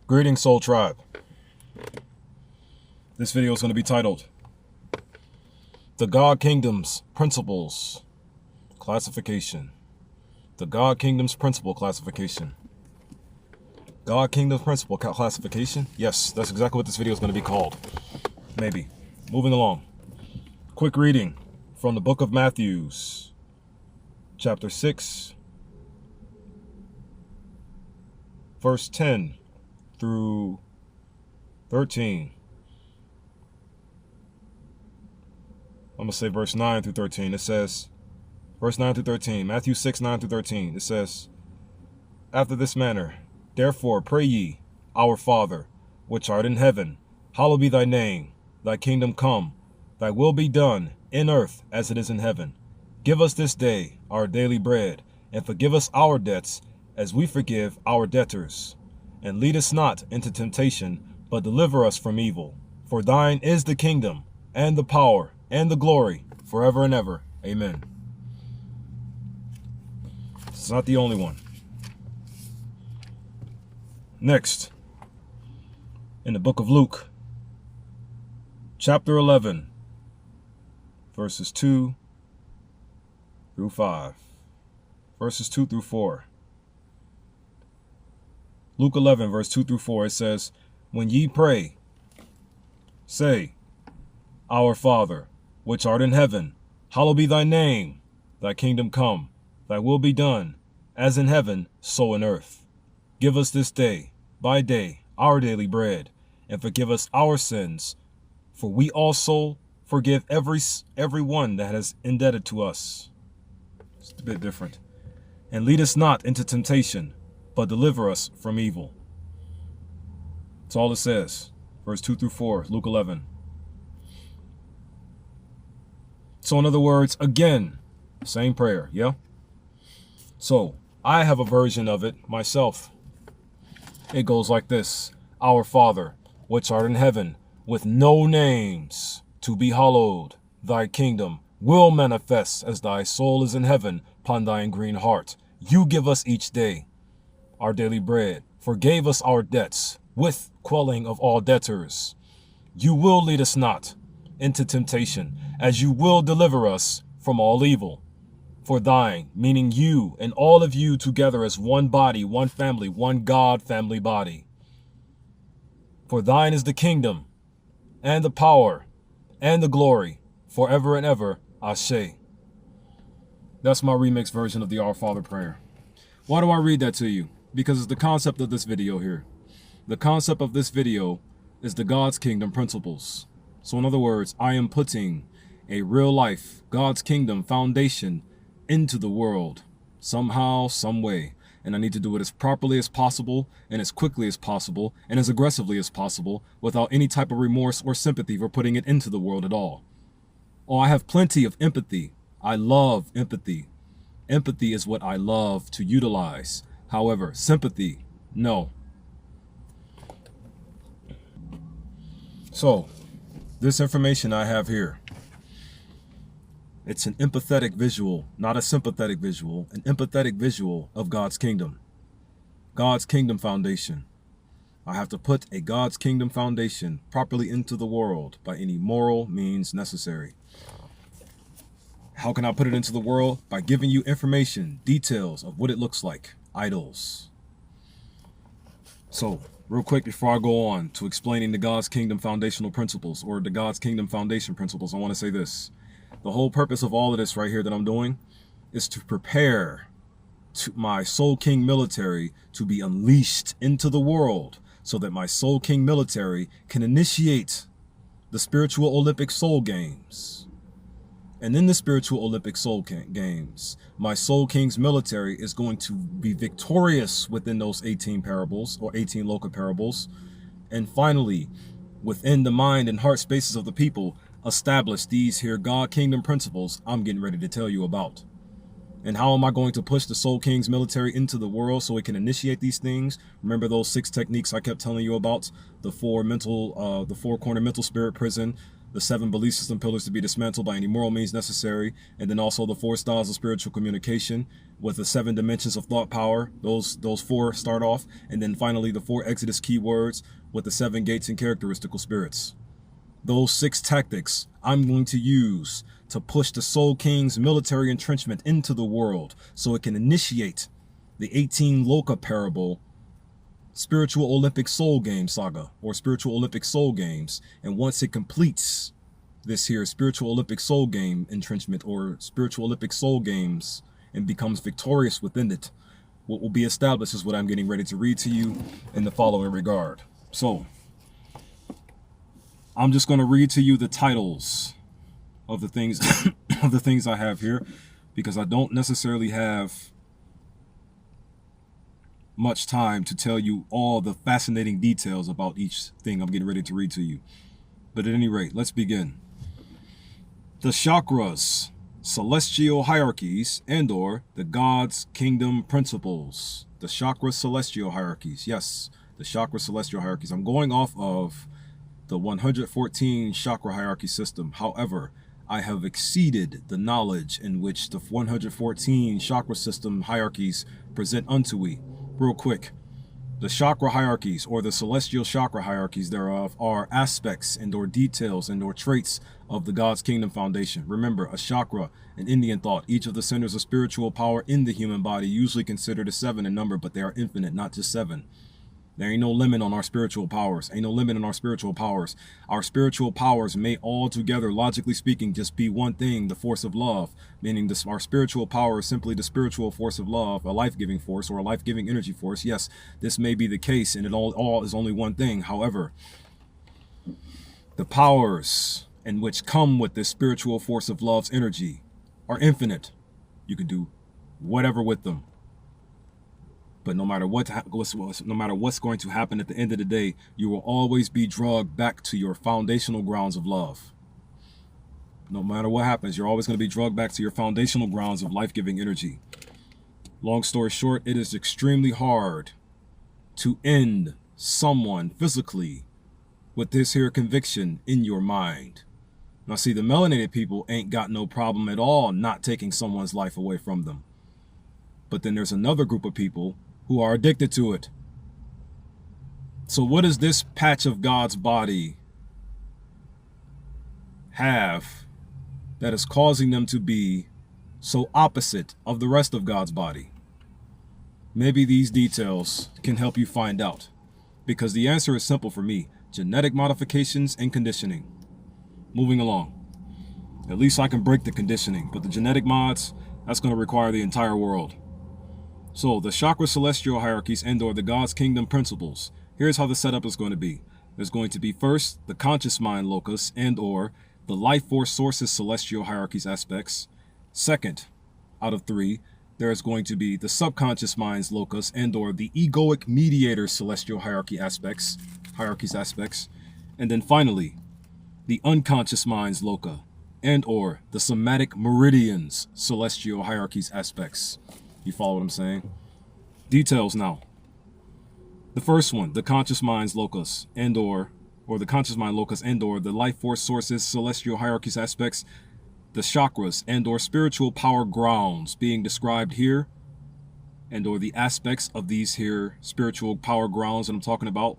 Greetings, Soul Tribe. This video is going to be titled The God Kingdom's Principles Classification. The God Kingdom's Principle Classification. God Kingdom's Principle Classification? Yes, that's exactly what this video is going to be called. Maybe. Moving along. Quick reading from the book of Matthew, chapter 6, verse 10 through 13. I'm going to say verse 9 through 13. It says, verse 9 through 13, Matthew 6, 9 through 13. It says, After this manner, therefore pray ye, Our Father, which art in heaven, hallowed be thy name. Thy kingdom come, thy will be done, in earth as it is in heaven. Give us this day our daily bread, and forgive us our debts, as we forgive our debtors. And lead us not into temptation, but deliver us from evil. For thine is the kingdom, and the power, and the glory, forever and ever. Amen. It's not the only one. Next, in the book of Luke, chapter 11, verses 2 through 5, verses 2 through 4. Luke 11, verse 2 through 4, it says, When ye pray, say, Our Father, which art in heaven, hallowed be thy name. Thy kingdom come, thy will be done, as in heaven, so in earth. Give us this day, by day, our daily bread, and forgive us our sins, for we also forgive every one that has indebted to us. It's a bit different. And lead us not into temptation, but deliver us from evil. That's all it says. Verse 2 through 4, Luke 11. So in other words, again, same prayer, yeah? So I have a version of it myself. It goes like this. Our Father, which art in heaven, with no names, to be hallowed. Thy kingdom will manifest as thy soul is in heaven upon thine green heart. You give us each day our daily bread. Forgave us our debts with quelling of all debtors. You will lead us not into temptation, as you will deliver us from all evil. For thine, meaning you and all of you together as one body, one family, one God family body. For thine is the kingdom and the power and the glory forever and ever. Ashe. That's my remix version of the Our Father prayer. Why do I read that to you? Because it's the concept of this video here. The concept of this video is the God's kingdom principles. So in other words, I am putting a real life God's kingdom foundation into the world somehow, some way. And I need to do it as properly as possible and as quickly as possible and as aggressively as possible without any type of remorse or sympathy for putting it into the world at all. Oh, I have plenty of empathy. I love empathy. Empathy is what I love to utilize. However, sympathy, no. So, this information I have here, it's an empathetic visual, not a sympathetic visual, an empathetic visual of God's kingdom. God's kingdom foundation. I have to put a God's kingdom foundation properly into the world by any moral means necessary. How can I put it into the world? By giving you information, details of what it looks like. Idols. So, real quick before I go on to explaining the God's kingdom foundational principles or the God's kingdom foundation principles, I want to say this. The whole purpose of all of this right here that I'm doing is to prepare my Soul King military to be unleashed into the world so that my Soul King military can initiate the spiritual Olympic Soul Games. And in the spiritual Olympic Soul Games, my Soul King's military is going to be victorious within those 18 parables or 18 local parables. And finally, within the mind and heart spaces of the people, establish these here God Kingdom principles I'm getting ready to tell you about. And how am I going to push the Soul King's military into the world so it can initiate these things? Remember those 6 techniques I kept telling you about? The 4 corner mental spirit prison, the 7 belief system pillars to be dismantled by any moral means necessary, and then also the 4 styles of spiritual communication with the 7 dimensions of thought power. Those 4 start off, and then finally the 4 Exodus keywords with the 7 gates and characteristical spirits. Those 6 tactics I'm going to use to push the Soul King's military entrenchment into the world so it can initiate the 18 Loka parable Spiritual Olympic Soul Game saga, or Spiritual Olympic Soul Games. And once it completes this here Spiritual Olympic Soul Game entrenchment, or Spiritual Olympic Soul Games, and becomes victorious within it, what will be established is what I'm getting ready to read to you in the following regard. So I'm just going to read to you the titles of the things of the things I have here, because I don't necessarily have much time to tell you all the fascinating details about each thing I'm getting ready to read to you. But at any rate, let's begin. The chakras, celestial hierarchies, and/or the God's kingdom principles. The chakra celestial hierarchies. Yes, the chakra celestial hierarchies. I'm going off of the 114 chakra hierarchy system. However, I have exceeded the knowledge in which the 114 chakra system hierarchies present unto we. Real quick, the chakra hierarchies, or the celestial chakra hierarchies thereof, are aspects and or details and or traits of the God's kingdom foundation. Remember, a chakra, in Indian thought, each of the centers of spiritual power in the human body, usually considered as 7 in number, but they are infinite, not just 7. There ain't no limit on our spiritual powers. Ain't no limit on our spiritual powers. Our spiritual powers may altogether, logically speaking, just be one thing, the force of love, meaning this, our spiritual power is simply the spiritual force of love, a life-giving force or a life-giving energy force. Yes, this may be the case, and it all is only one thing. However, the powers in which come with this spiritual force of love's energy are infinite. You can do whatever with them. But no matter what's going to happen at the end of the day, you will always be dragged back to your foundational grounds of love. No matter what happens, you're always going to be dragged back to your foundational grounds of life-giving energy. Long story short, it is extremely hard to end someone physically with this here conviction in your mind. Now see, the melanated people ain't got no problem at all not taking someone's life away from them. But then there's another group of people who are addicted to it. So what does this patch of God's body have that is causing them to be so opposite of the rest of God's body? Maybe these details can help you find out, because the answer is simple for me: genetic modifications and conditioning. Moving along. At least I can break the conditioning, but the genetic mods, that's going to require the entire world. So the chakra celestial hierarchies and or the God's kingdom principles. Here's how the setup is going to be. There's going to be first the conscious mind locus and or the life force sources celestial hierarchies aspects. Second, out of 3, there is going to be the subconscious mind's locus and or the egoic mediator celestial hierarchies aspects. And then finally, the unconscious mind's loca and or the somatic meridians celestial hierarchies aspects. You follow what I'm saying? Details now. The first one, the conscious mind's locus and or the conscious mind locus and or the life force sources celestial hierarchies aspects, the chakras and or spiritual power grounds being described here, and or the aspects of these here spiritual power grounds that I'm talking about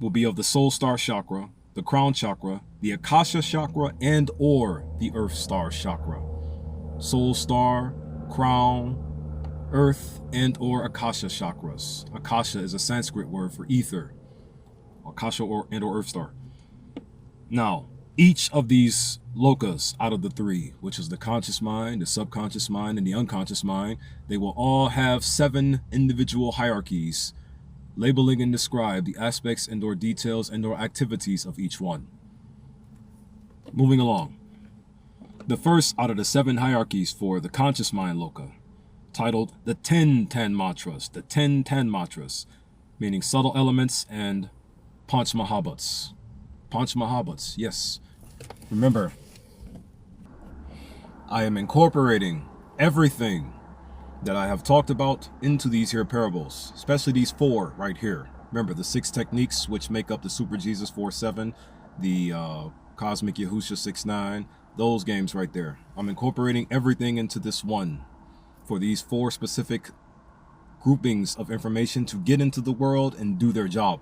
will be of the soul star chakra, the crown chakra, the akasha chakra, and or the earth star chakra. Soul star, crown, earth, and or akasha chakras. Akasha is a Sanskrit word for ether. Akasha and or earth star. Now, each of these lokas out of the 3, which is the conscious mind, the subconscious mind, and the unconscious mind, they will all have 7 individual hierarchies, labeling and describe the aspects and or details and or activities of each one. Moving along. The first out of the 7 hierarchies for the conscious mind loka, titled the 10 Tanmatras, the 10 Tanmatras, meaning subtle elements and Panch Mahabhuts. Panch Mahabhuts, yes. Remember, I am incorporating everything that I have talked about into these here parables, especially these 4 right here. Remember the 6 techniques which make up the Super Jesus 4-7, the Cosmic Yahusha 6ix9ine, those games right there. I'm incorporating everything into this one for these 4 specific groupings of information to get into the world and do their job.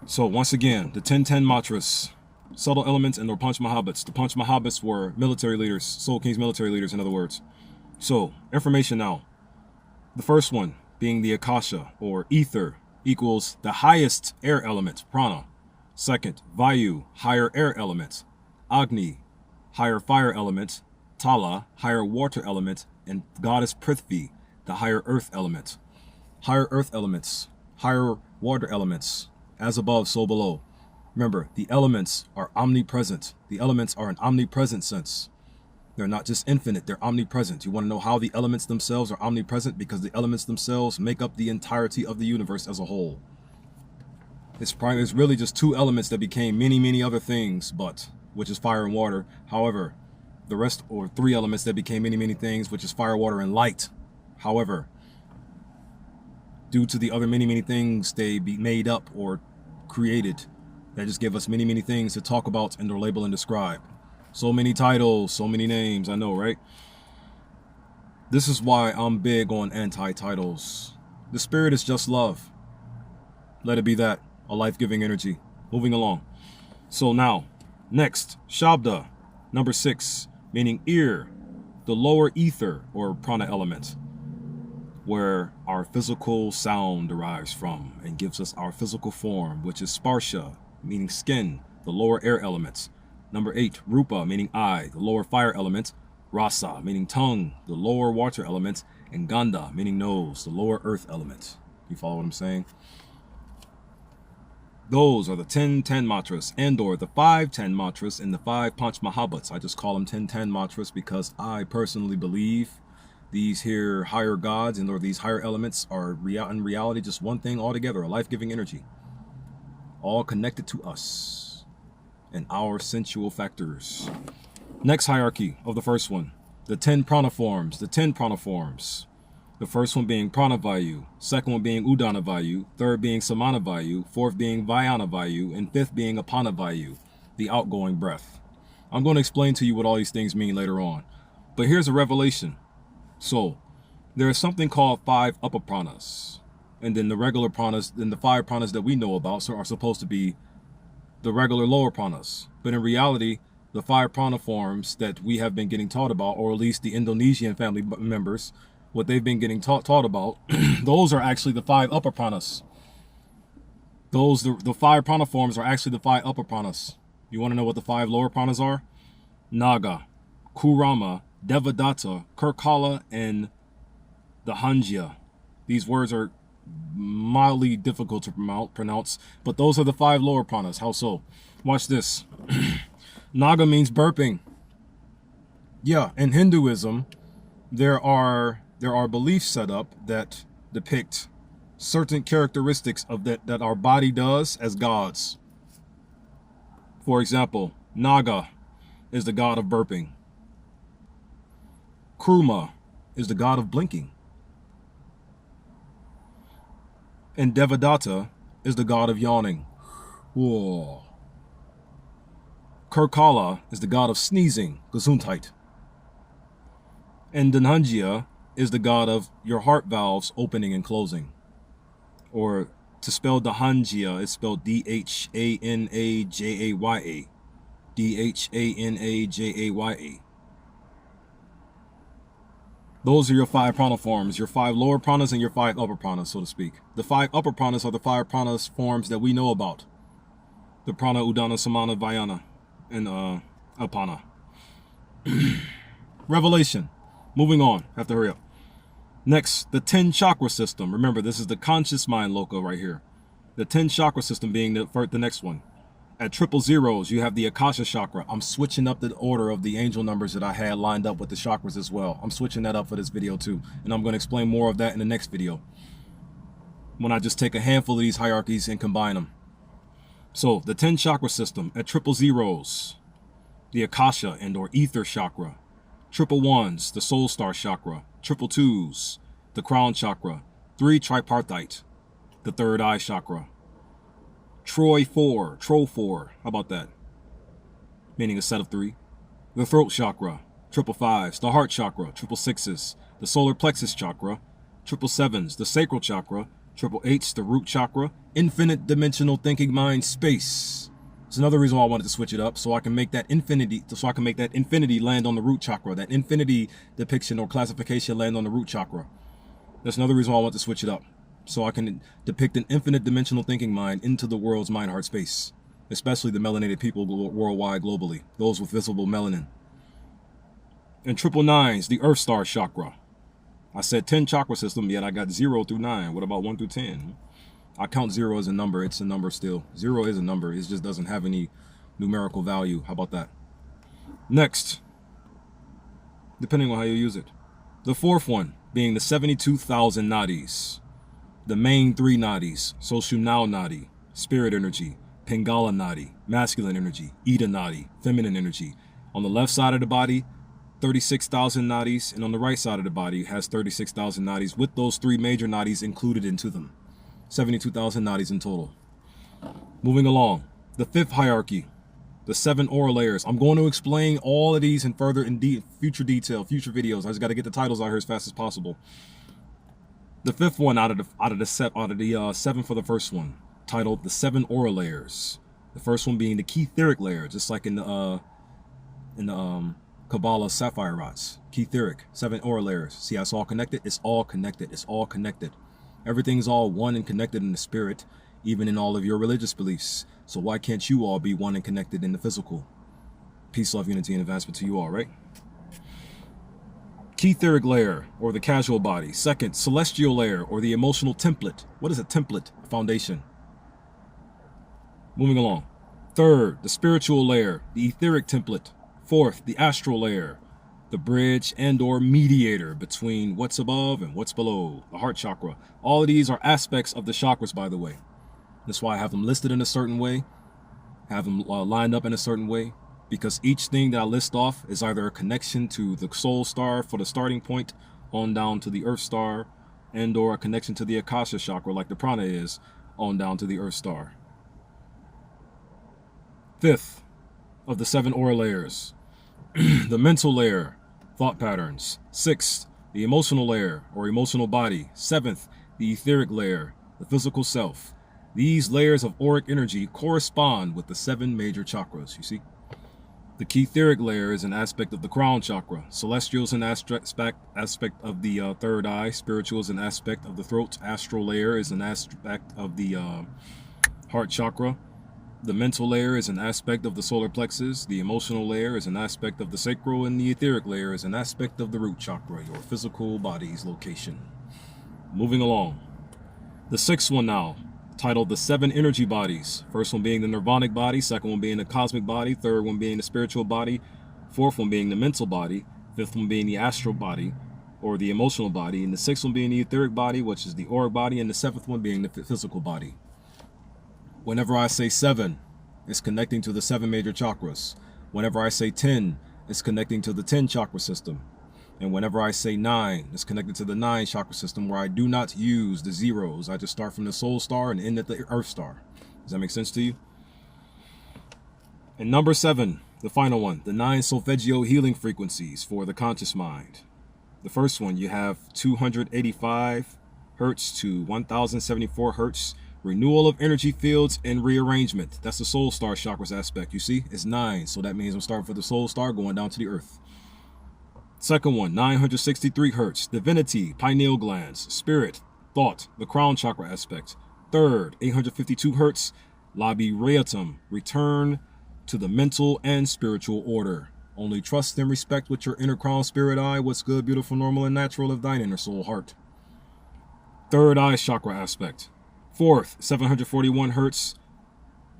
So once again, the 10-10 mantras, subtle elements, and or Panch Mahabhuts. The Panch Mahabhuts were military leaders, Soul King's military leaders, in other words. So information now. The first one being the Akasha, or ether, equals the highest air element, prana. Second, Vayu, higher air element. Agni, higher fire element. Tala, higher water element. And goddess Prithvi, the higher earth element. Higher earth elements, higher water elements, as above, so below. Remember, the elements are omnipresent. The elements are an omnipresent sense. They're not just infinite, they're omnipresent. You want to know how the elements themselves are omnipresent? Because the elements themselves make up the entirety of the universe as a whole. It's really just 2 elements that became many other things, which is fire and water. However, the rest, or 3 elements that became many things, which is fire, water, and light. However, due to the other many things they be made up or created, that just give us many things to talk about and to label and describe. So many titles, so many names, I know, right? This is why I'm big on anti-titles. The spirit is just love. Let it be that, a life-giving energy. Moving along. So now, next, Shabda, number 6, meaning ear, the lower ether or prana element, where our physical sound derives from and gives us our physical form, which is Sparsha, meaning skin, the lower air elements. Number 8, Rupa, meaning eye, the lower fire element. Rasa, meaning tongue, the lower water element. And Ganda, meaning nose, the lower earth element. You follow what I'm saying? Those are the 10-10 mantras, and or the 5-10 mantras and the 5 Panch Mahabhuts. I just call them 10-10 mantras because I personally believe these here higher gods and or these higher elements are in reality just one thing altogether, a life-giving energy. All connected to us and our sensual factors. Next hierarchy of the first one, the 10 prana forms, the 10 prana forms. The first one being Pranavayu, second one being Udanavayu, third being Samanavayu, fourth being Vyanavayu, and fifth being Apanavayu, the outgoing breath. I'm going to explain to you what all these things mean later on. But here's a revelation. So, there is something called 5 upper pranas. And then the regular pranas, then the 5 pranas that we know about are supposed to be the regular lower pranas. But in reality, the 5 prana forms that we have been getting taught about, or at least the Indonesian family members, what they've been getting taught about, those are actually the 5 upper pranas. The 5 prana forms are actually the 5 upper pranas. You want to know what the 5 lower pranas are? Naga, Kurama, Devadatta, Kurkala, and the Hanjya. These words are mildly difficult to pronounce, but those are the 5 lower pranas. How so? Watch this. Naga means burping. Yeah, in Hinduism, there are beliefs set up that depict certain characteristics of that our body does as gods. For example, Naga is the god of burping. Kurma is the god of blinking. And Devadatta is the god of yawning. Whoa. Kurkala is the god of sneezing, Gesundheit. And Dhananjaya is the god of your heart valves opening and closing. Or to spell Dhananjaya, it's spelled D-H-A-N-A-J-A-Y-A. D-H-A-N-A-J-A-Y-A. Those are your 5 prana forms, your 5 lower pranas and your 5 upper pranas, so to speak. The 5 upper pranas are the 5 pranas forms that we know about. The prana, udana, samana, vyana, and apana. Revelation. Moving on. Have to hurry up. Next, the 10 chakra system. Remember, this is the conscious mind loco right here. The 10 chakra system being the next one. At 000, you have the Akasha chakra. I'm switching up the order of the angel numbers that I had lined up with the chakras as well. I'm switching that up for this video too. And I'm going to explain more of that in the next video, when I just take a handful of these hierarchies and combine them. So, the 10 chakra system at 000, the Akasha and or ether chakra. 111s, the soul star chakra. 222s, the crown chakra. 3 tripartite, the third eye chakra. Troy 4, Tro 4. How about that? Meaning a set of 3. The throat chakra, 555s. The heart chakra, 666s. The solar plexus chakra, 777s. The sacral chakra, 888s. The root chakra, infinite dimensional thinking mind space. It's another reason why I wanted to switch it up, so I can make that infinity land on the root chakra, that infinity depiction or classification land on the root chakra. That's another reason why I want to switch it up, so I can depict an infinite dimensional thinking mind into the world's mind heart space, especially the melanated people worldwide, globally, those with visible melanin. And 999s, the earth star chakra. I said 10 chakra system, yet I got 0 through 9. What about 1 through 10? I count 0 as a number. It's a number still. 0 is a number. It just doesn't have any numerical value. How about that? Next, depending on how you use it. The fourth one being the 72,000 nadis. The main 3 nadis. Sushumna nadi, spirit energy. Pingala nadi, masculine energy. Ida nadi, feminine energy. On the left side of the body, 36,000 nadis. And on the right side of the body has 36,000 nadis with those 3 major nadis included into them. 72,000 nadis in total. Moving along, the 5th hierarchy, the 7 aura layers. I'm going to explain all of these in future detail, future videos. I just got to get the titles out here as fast as possible. The 5th one out of the 7 for the first one, titled the 7 aura layers. The first one being the Ketheric layer, just like in the Kabbalah sapphire rods. Ketheric, 7 aura layers. See how it's all connected? It's all connected. It's all connected. Everything's all one and connected in the spirit, even in all of your religious beliefs. So why can't you all be one and connected in the physical? Peace, love, unity, and advancement to you all, right? Ketheric layer, or the casual body. 2nd, celestial layer, or the emotional template. What is a template? A foundation. Moving along. 3rd, the spiritual layer, the etheric template. 4th, the astral layer, the bridge and or mediator between what's above and what's below, the heart chakra. All of these are aspects of the chakras, by the way. That's why I have them listed in a certain way, have them lined up in a certain way, because each thing that I list off is either a connection to the soul star for the starting point, on down to the earth star, and or a connection to the Akasha chakra, like the prana is, on down to the earth star. 5th of the 7 aura layers, the mental layer, thought patterns. 6th, the emotional layer, or emotional body. 7th, the etheric layer, the physical self. These layers of auric energy correspond with the 7 major chakras, you see. The Ketheric layer is an aspect of the crown chakra. Celestial is an aspect of the 3rd eye. Spiritual is an aspect of the throat. Astral layer is an aspect of the heart chakra. The mental layer is an aspect of the solar plexus. The emotional layer is an aspect of the sacral, and the etheric layer is an aspect of the root chakra, your physical body's location. Moving along. The 6th one now, titled the 7 energy bodies. First one being the nirvanic body, 2nd one being the cosmic body, 3rd one being the spiritual body, 4th one being the mental body, 5th one being the astral body, or the emotional body, and the 6th one being the etheric body, which is the auric body, and the 7th one being the physical body. Whenever I say 7, it's connecting to the 7 major chakras. Whenever I say 10, it's connecting to the 10 chakra system. And whenever I say 9, it's connected to the 9 chakra system, where I do not use the zeros. I just start from the soul star and end at the earth star. Does that make sense to you? And number 7, the final one, the 9 solfeggio healing frequencies for the conscious mind. The first one, you have 285 hertz to 1074 hertz. Renewal of energy fields and rearrangement. That's the soul star chakras aspect. You see, it's 9. So that means I'm starting for the soul star, going down to the earth. Second one, 963 hertz. Divinity, pineal glands, spirit, thought, the crown chakra aspect. 3rd, 852 hertz. Labireatum, return to the mental and spiritual order. Only trust and respect with your inner crown spirit eye what's good, beautiful, normal, and natural of thine inner soul heart. 3rd eye chakra aspect. 4th, 741 hertz,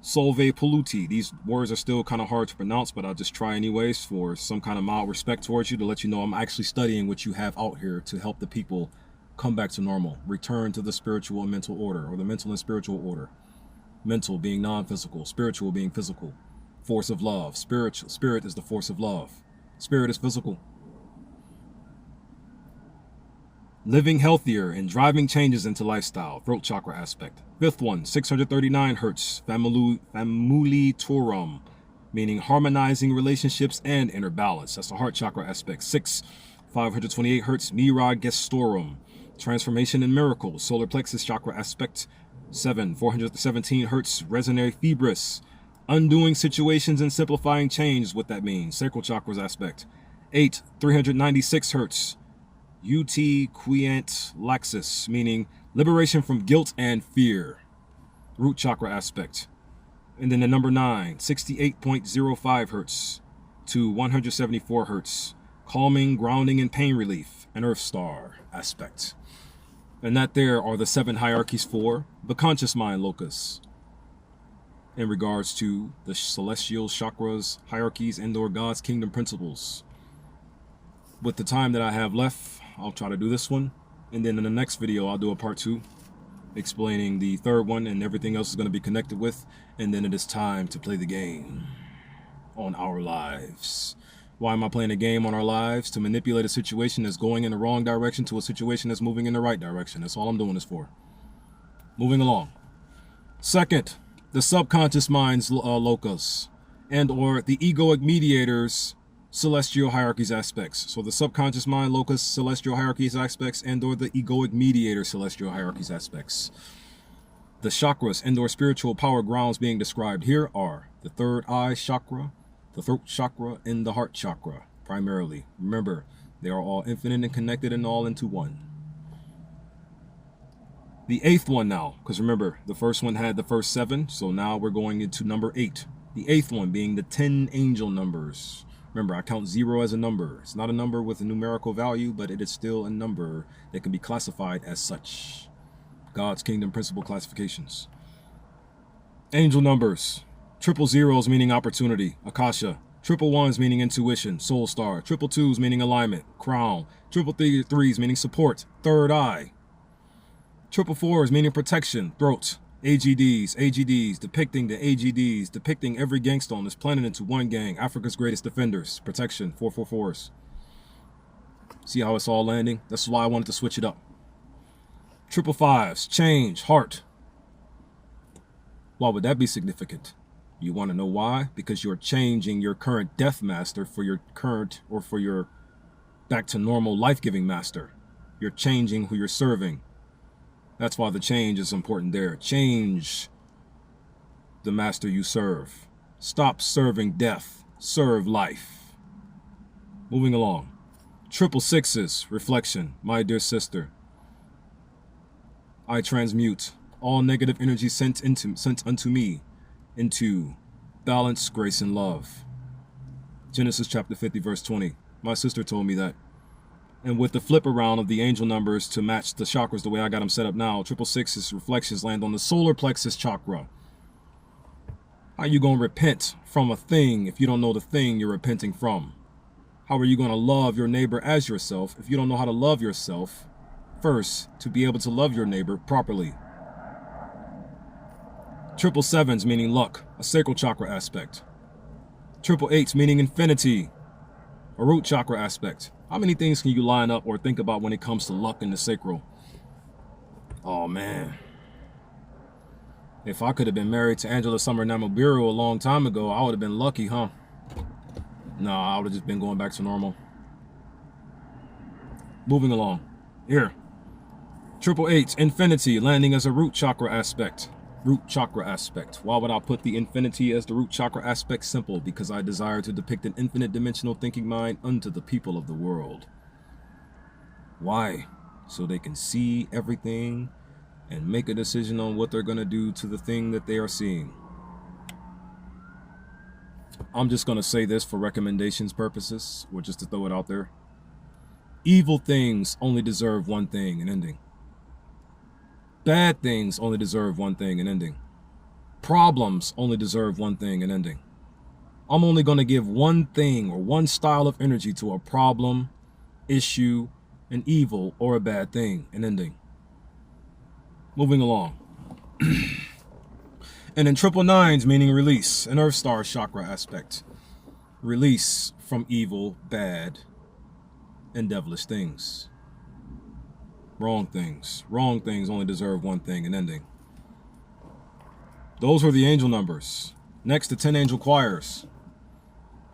Solve Polluti. These words are still kind of hard to pronounce, but I'll just try anyways for some kind of mild respect towards you, to let you know I'm actually studying what you have out here to help the people come back to normal, return to the spiritual and mental order, or the mental and spiritual order. Mental being non-physical, spiritual being physical. Force of love. Spirit is the force of love. Spirit is physical. living healthier and driving changes into lifestyle, throat chakra aspect. Fifth one, 639 hertz, famuliturum, meaning harmonizing relationships and inner balance. That's the heart chakra aspect. 6, 528 hertz, mira gestorum, transformation and miracles, solar plexus chakra aspect. 7, 417 hertz, resonare fibris, undoing situations and simplifying change is what that means. Sacral chakras aspect. 8, 396 hertz, ut quiant laxus, meaning liberation from guilt and fear. Root chakra aspect. And then the number 9, 68.05 hertz to 174 hertz, calming, grounding, and pain relief, an earth star aspect. And that there are the 7 hierarchies for the conscious mind locus in regards to the celestial chakras, hierarchies, and/or God's kingdom principles. With the time that I have left, I'll try to do this one. And then in the next video, I'll do a part 2 explaining the third one, and everything else is going to be connected with. And then it is time to play the game on our lives. Why am I playing a game on our lives? To manipulate a situation that's going in the wrong direction to a situation that's moving in the right direction. That's all I'm doing this for. Moving along. Second, the subconscious mind's locus and/or the egoic mediators celestial hierarchies aspects. So the subconscious mind locus celestial hierarchies aspects and/or the egoic mediator celestial hierarchies aspects. The chakras and/or spiritual power grounds being described here are the third eye chakra, the throat chakra, and the heart chakra, primarily. Remember, they are all infinite and connected and all into one. The 8th one now, because remember, the first one had the first 7, so now we're going into number 8. The 8th one being the 10 angel numbers. Remember, I count 0 as a number. It's not a number with a numerical value, but it is still a number that can be classified as such. God's kingdom principle classifications. Angel numbers. 000s meaning opportunity, Akasha. 111s meaning intuition, soul star. 222s meaning alignment, crown. 333s meaning support, third eye. 444s meaning protection, throat. AGDs depicting the AGDs, depicting every gangster on this planet into one gang, Africa's greatest defenders, protection, 444s. See how it's all landing? That's why I wanted to switch it up. 555s, change, heart. Why would that be significant? You want to know why? Because you're changing your current death master for your current or for your back to normal life-giving master. You're changing who you're serving. That's why the change is important there. Change the master you serve. Stop serving death. Serve life. Moving along. 666s, reflection. My dear sister, I transmute all negative energy sent unto me into balance, grace, and love. Genesis chapter 50, verse 20. My sister told me that. And with the flip around of the angel numbers to match the chakras the way I got them set up now, 666's reflections land on the solar plexus chakra. How are you going to repent from a thing if you don't know the thing you're repenting from? How are you going to love your neighbor as yourself if you don't know how to love yourself first to be able to love your neighbor properly? 777s meaning luck, a sacral chakra aspect. 888s meaning infinity, a root chakra aspect. How many things can you line up or think about when it comes to luck in the sacral? Oh man. If I could have been married to Angela Summer Namubiru a long time ago, I would have been lucky, huh? No, I would have just been going back to normal. Moving along. Here. 888, infinity, landing as a root chakra aspect. Root chakra aspect. Why would I put the infinity as the root chakra aspect? Simple, because I desire to depict an infinite dimensional thinking mind unto the people of the world. Why? So they can see everything and make a decision on what they're going to do to the thing that they are seeing. I'm just going to say this for recommendations purposes, or just to throw it out there. Evil things only deserve one thing, an ending. Bad things only deserve one thing, an ending. Problems only deserve one thing, an ending. I'm only going to give one thing or one style of energy to a problem, issue, an evil, or a bad thing, an ending. Moving along. And then 999s meaning release, an earth star chakra aspect. Release from evil, bad, and devilish things. Wrong things. Wrong things only deserve one thing, an ending. Those were the angel numbers. Next, the 10 angel choirs.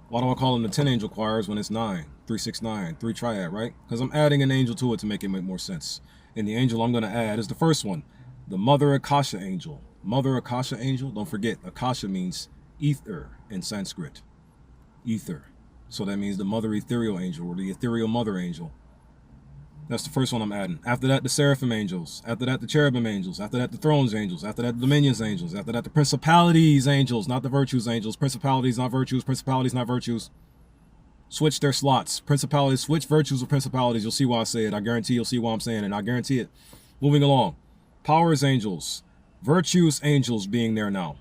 Why do I call them the 10 angel choirs when it's 9? 3, 6, 9, 3 triad, right? Because I'm adding an angel to it to make it make more sense. And the angel I'm going to add is the first one, the Mother Akasha angel. Mother Akasha angel, don't forget, Akasha means ether in Sanskrit. Ether. So that means the Mother Ethereal angel or the Ethereal Mother angel. That's the first one I'm adding. After that, the Seraphim angels. After that, the Cherubim angels. After that, the Thrones angels. After that, the Dominions angels. After that, the Principalities angels, not the Virtues angels. Principalities, not virtues. Principalities, not virtues. Switch their slots. Principalities, switch virtues with principalities. You'll see why I say it. I guarantee you'll see why I'm saying it. I guarantee it. Moving along. Powers angels. Virtues angels being there now.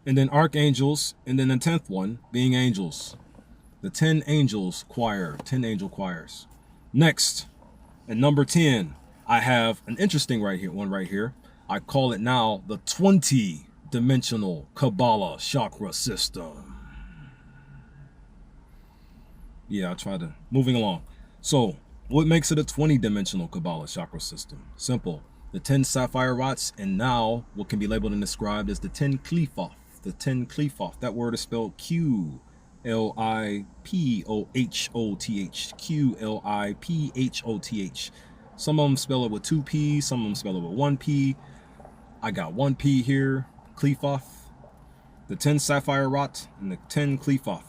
And then archangels. And then the 10th one being angels. The 10 angels choir. 10 angel choirs. Next, at number 10, I have an interesting one right here. I call it now the 20-dimensional Kabbalah chakra system. Yeah, I tried to. Moving along. So, what makes it a 20-dimensional Kabbalah chakra system? Simple. The 10 sapphire rots, and now what can be labeled and described as the 10 Qliphoth. The 10 Qliphoth. That word is spelled Qliphoth. Qliphoth. Some of them spell it with 2 P's, some of them spell it with 1 P. I got 1 P here. Qliphoth. The 10 sapphire rot and the 10 Qliphoth.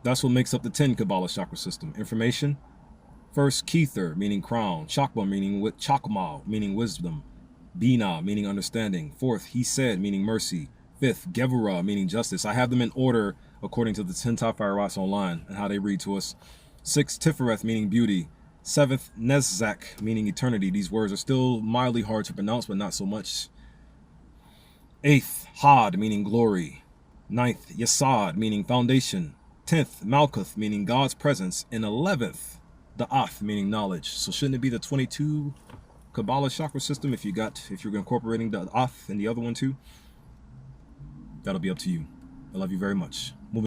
That's what makes up the 10 Kabbalah chakra system. Information. First, Kether, meaning crown. Chakma, meaning Chakma, meaning wisdom. Bina, meaning understanding. Fourth, he said, meaning mercy. Fifth, Gevurah, meaning justice. I have them in order according to the 10 sapphire rots online and how they read to us. Sixth, Tifereth, meaning beauty. Seventh, Nezak, meaning eternity. These words are still mildly hard to pronounce, but not so much. Eighth, Had, meaning glory. Ninth, Yesod, meaning foundation. 10th, Malkuth, meaning God's presence. And 11th, Da'ath, meaning knowledge. So shouldn't it be the 22 Kabbalah chakra system if you're incorporating Da'ath and the other one too? That'll be up to you. I love you very much.